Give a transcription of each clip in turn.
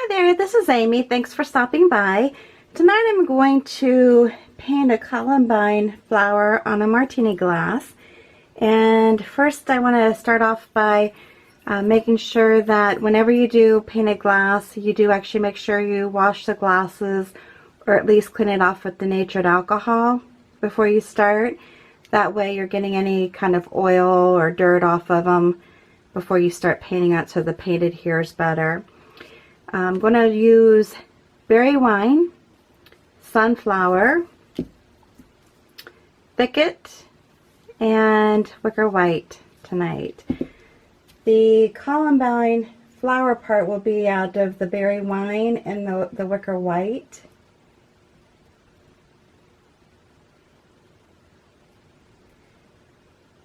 Hi there, this is Amy. Thanks for stopping by. Tonight I'm going to paint a Columbine flower on a Martini glass. And first I want to start off by making sure that whenever you do painted glass, you do actually make sure you wash the glasses or at least clean it off with denatured alcohol before you start. That way you're getting any kind of oil or dirt off of them before you start painting it, so the paint adheres better. I'm going to use berry wine, sunflower, Thicket, and Wicker White tonight. The Columbine flower part will be out of the berry wine and the Wicker White.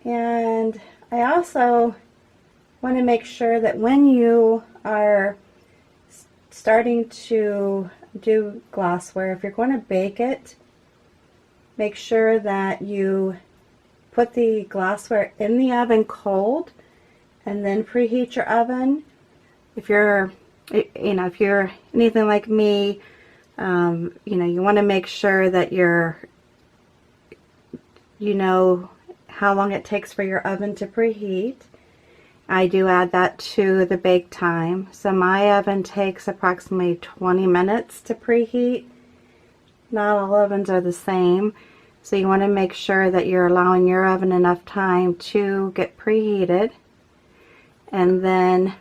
And I also want to make sure that when you are starting to do glassware, if you're going to bake it, make sure that you put the glassware in the oven cold and then preheat your oven. If you're anything like me, you want to make sure that you know how long it takes for your oven to preheat. I do add that to the bake time. So my oven takes approximately 20 minutes to preheat. Not all ovens are the same, so you want to make sure that you're allowing your oven enough time to get preheated, and then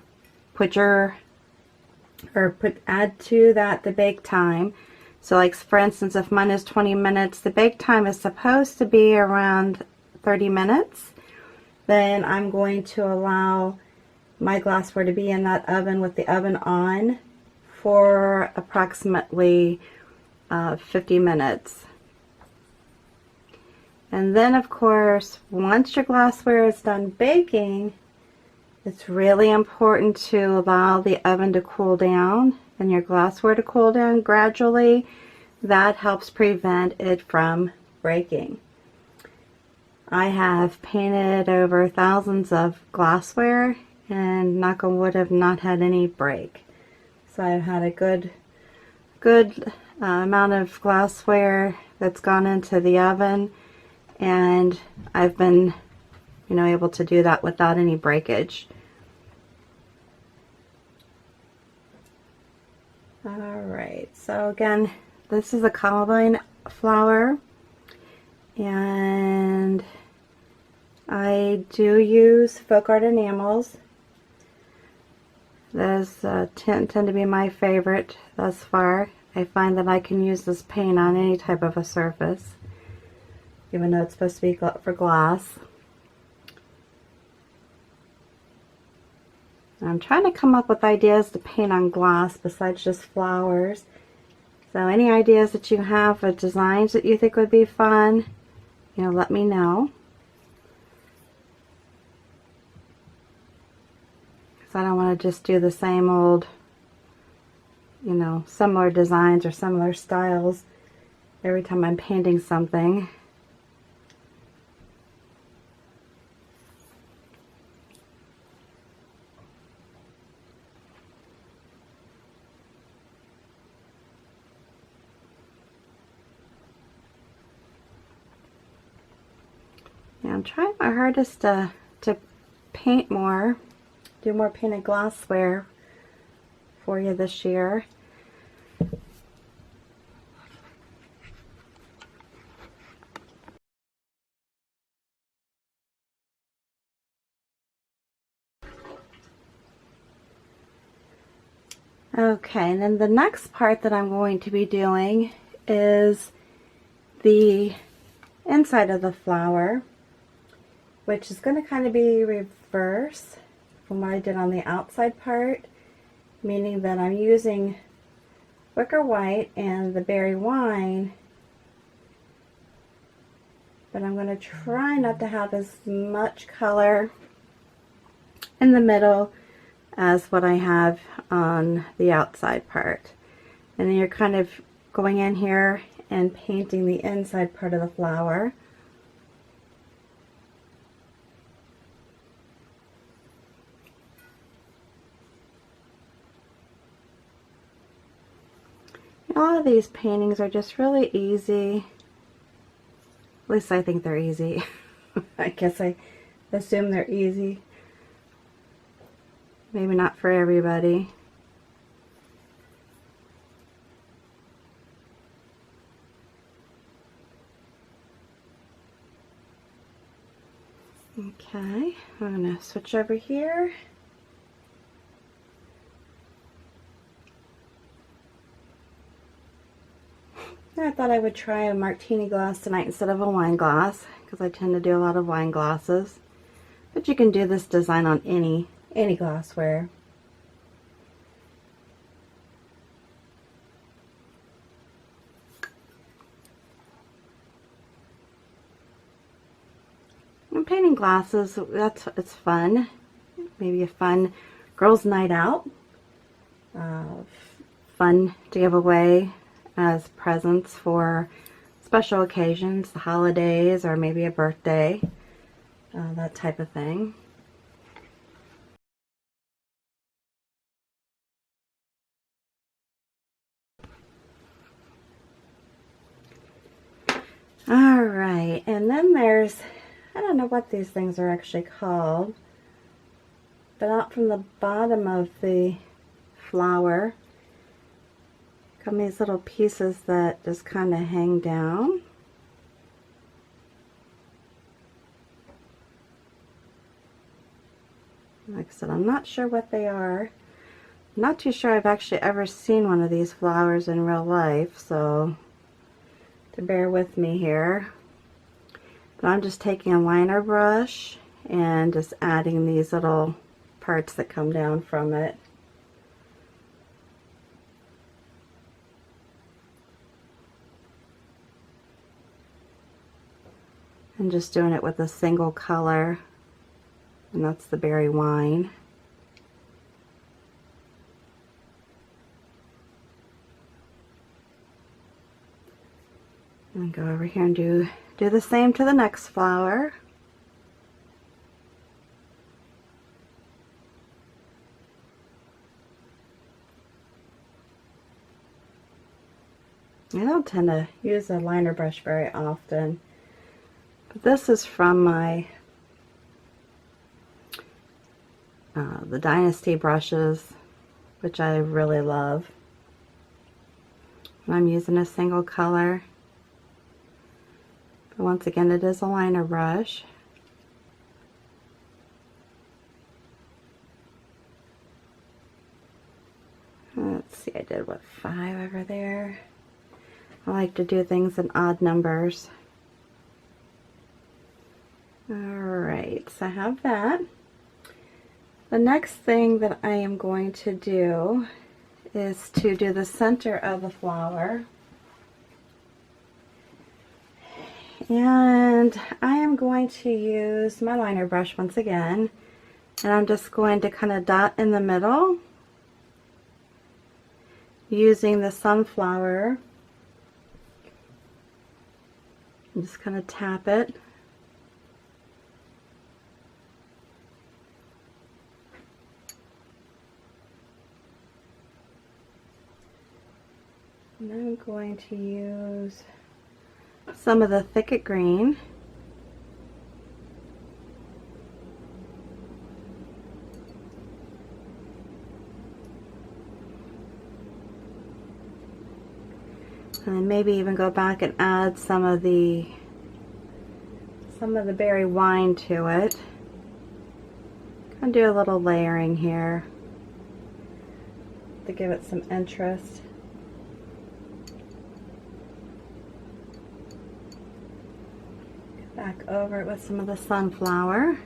add to that the bake time. So like for instance, if mine is 20 minutes, the bake time is supposed to be around 30 minutes. Then I'm going to allow my glassware to be in that oven with the oven on for approximately 50 minutes. And then of course, once your glassware is done baking, it's really important to allow the oven to cool down and your glassware to cool down gradually. That helps prevent it from breaking. I have painted over thousands of glassware and knock on wood have not had any break. So I've had a good amount of glassware that's gone into the oven, and I've been able to do that without any breakage. Alright, so again, this is a Columbine flower, and I do use folk art enamels. Those tend to be my favorite thus far. I find that I can use this paint on any type of a surface, even though it's supposed to be for glass. I'm trying to come up with ideas to paint on glass besides just flowers. So any ideas that you have of designs that you think would be fun, let me know. I don't want to just do the same old, similar designs or similar styles every time I'm painting something. Now I'm trying my hardest to paint more. Do more painted glassware for you this year. Okay, and then the next part that I'm going to be doing is the inside of the flower, which is going to kind of be reverse from what I did on the outside part, meaning that I'm using Wicker White and the berry wine, but I'm going to try not to have as much color in the middle as what I have on the outside part. And then you're kind of going in here and painting the inside part of the flower. A lot of these paintings are just really easy. At least I think they're easy. I guess I assume they're easy. Maybe not for everybody. Okay, I'm going to switch over here. I thought I would try a martini glass tonight instead of a wine glass, because I tend to do a lot of wine glasses. But you can do this design on any glassware. And painting glasses, it's fun. Maybe a fun girls' night out. Fun to give away as presents for special occasions, the holidays, or maybe a birthday, that type of thing. Alright, and then there's, I don't know what these things are actually called, but out from the bottom of the flower come these little pieces that just kind of hang down. Like I said, I'm not sure what they are. I'm not too sure I've actually ever seen one of these flowers in real life, so to bear with me here. But I'm just taking a liner brush and just adding these little parts that come down from it. And just doing it with a single color, and that's the berry wine. And go over here and do the same to the next flower. I don't tend to use a liner brush very often. But this is from my the Dynasty brushes, which I really love. And I'm using a single color. But once again, it is a liner brush. Let's see, I did what, 5 over there. I like to do things in odd numbers. Alright, so I have that. The next thing that I am going to do is to do the center of the flower. And I am going to use my liner brush once again. And I'm just going to kind of dot in the middle using the sunflower. And just kind of tap it. And I'm going to use some of the Thicket green. And then maybe even go back and add some of the berry wine to it. I'll do a little layering here to give it some interest. Back over it with some of the sunflower.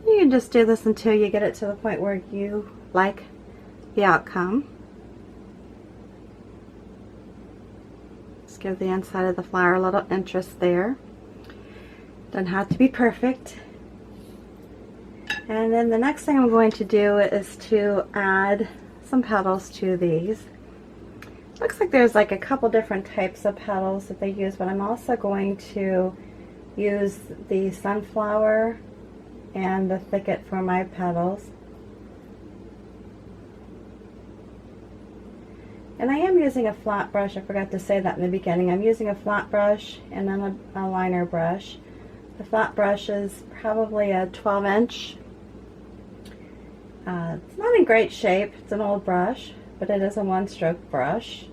You can just do this until you get it to the point where you like the outcome. Just give the inside of the flower a little interest there. Doesn't have to be perfect. And then the next thing I'm going to do is to add some petals to these. Looks like there's like a couple different types of petals that they use, but I'm also going to use the sunflower and the Thicket for my petals. And I am using a flat brush. I forgot to say that in the beginning. I'm using a flat brush and then a liner brush. The flat brush is probably a 12-inch. It's not in great shape. It's an old brush, but it is a one-stroke brush.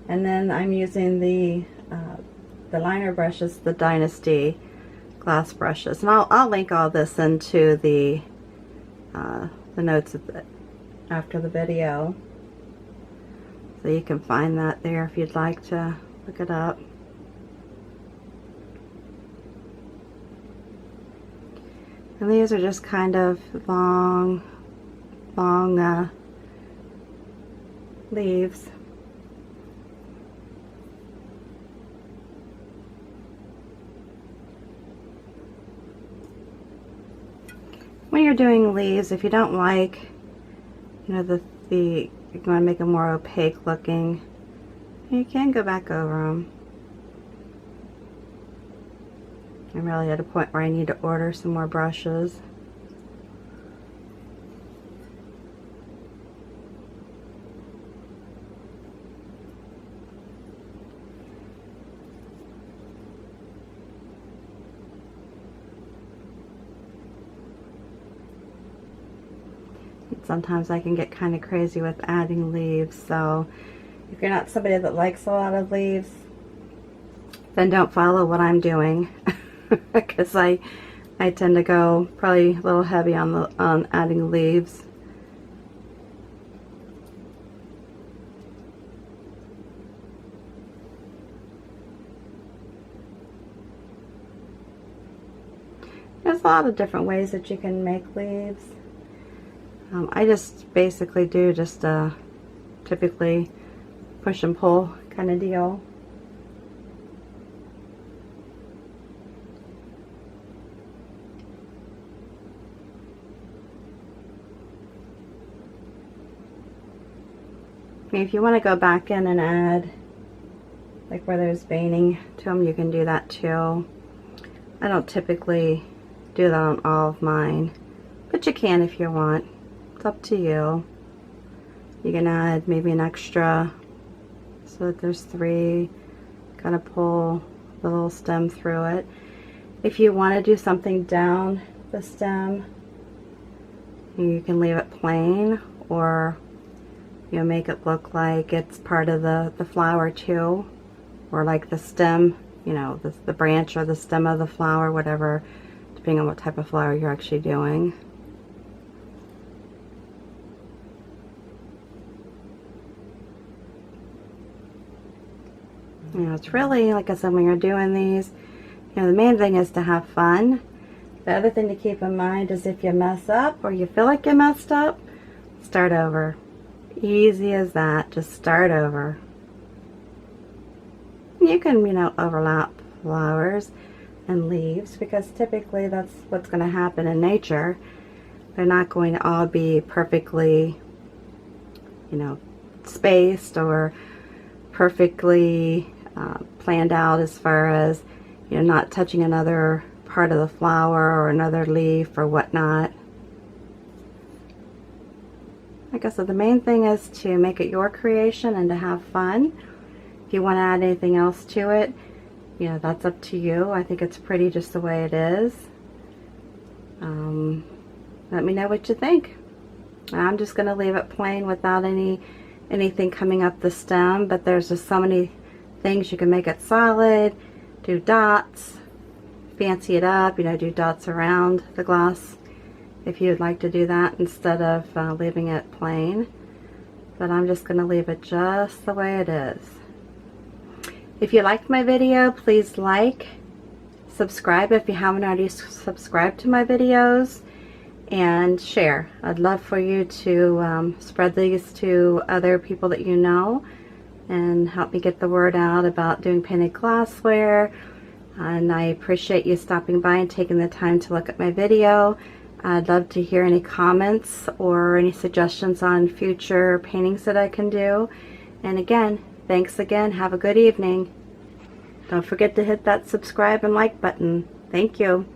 And then I'm using the liner brushes, the Dynasty glass brushes. And I'll link all this into the notes after the video. So you can find that there if you'd like to look it up. And these are just kind of long leaves. When you're doing leaves, if you don't like, you know, you're going to make them more opaque looking, you can go back over them. I'm really at a point where I need to order some more brushes. Sometimes I can get kind of crazy with adding leaves, so if you're not somebody that likes a lot of leaves, then don't follow what I'm doing. Because I tend to go probably a little heavy on adding leaves. There's a lot of different ways that you can make leaves. I just basically do just a typically push and pull kind of deal. If you want to go back in and add, like where there's veining to them, you can do that too. I don't typically do that on all of mine, but you can if you want. It's up to you. You can add maybe an extra so that there's 3, kind of pull the little stem through it. If you want to do something down the stem, you can leave it plain, or you know, make it look like it's part of the flower too, or like the stem, you know, the branch or the stem of the flower, whatever, depending on what type of flower you're actually doing. You know, it's really, like I said, when you're doing these, you know, the main thing is to have fun. The other thing to keep in mind is if you mess up or you feel like you messed up, start over. Easy as that. Just start over. You can, you know, overlap flowers and leaves, because typically that's what's going to happen in nature. They're not going to all be perfectly, you know, spaced or perfectly planned out as far as, you know, not touching another part of the flower or another leaf or whatnot. Like I said, the main thing is to make it your creation and to have fun. If you want to add anything else to it, you know, that's up to you. I think it's pretty just the way it is. Let me know what you think. I'm just going to leave it plain without anything coming up the stem, but there's just so many things you can make it solid, do dots, fancy it up, you know, do dots around the glass if you'd like to do that instead of leaving it plain. But I'm just going to leave it just the way it is. If you liked my video, please like, subscribe if you haven't already subscribed to my videos, and share. I'd love for you to spread these to other people that you know and help me get the word out about doing painted glassware. And I appreciate you stopping by and taking the time to look at my video. I'd love to hear any comments or any suggestions on future paintings that I can do. And again, thanks again. Have a good evening. Don't forget to hit that subscribe and like button. Thank you.